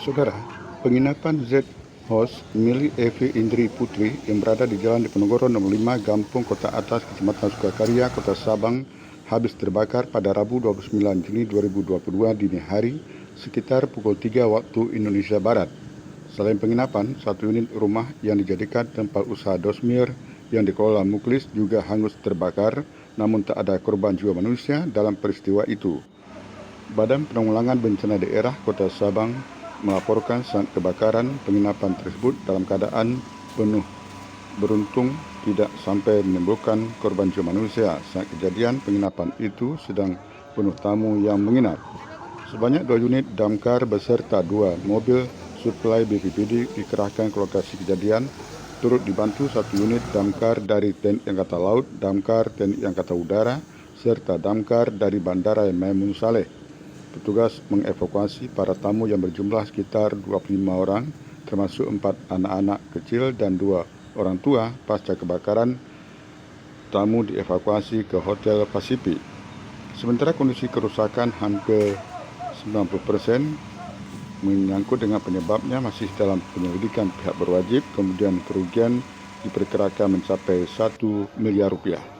Saudara, penginapan Z House milik Evi Indri Putri yang berada di Jalan Diponegoro nomor 5, Gampung Kota Atas, Kecamatan Sukakarya, Kota Sabang, habis terbakar pada Rabu 29 Juni 2022 dini hari sekitar pukul 3 waktu Indonesia Barat. Selain penginapan, satu unit rumah yang dijadikan tempat usaha dosmir yang dikelola Muklis juga hangus terbakar, namun tak ada korban jiwa manusia dalam peristiwa itu. Badan Penanggulangan Bencana Daerah Kota Sabang melaporkan saat kebakaran penginapan tersebut dalam keadaan penuh. Beruntung tidak sampai menimbulkan korban jiwa manusia. Saat kejadian penginapan itu sedang penuh tamu yang menginap. Sebanyak 2 unit damkar beserta 2 mobil suplai BPBD dikerahkan ke lokasi kejadian, turut dibantu 1 unit damkar dari TNI Angkatan Laut, damkar TNI Angkatan Udara, serta damkar dari Bandara Maimun Saleh. Petugas mengevakuasi para tamu yang berjumlah sekitar 25 orang, termasuk 4 anak-anak kecil dan 2 orang tua. Pasca kebakaran, tamu dievakuasi ke Hotel Pasifik. Sementara kondisi kerusakan hampir 90% menyangkut dengan penyebabnya masih dalam penyelidikan pihak berwajib. Kemudian kerugian diperkirakan mencapai 1 miliar rupiah.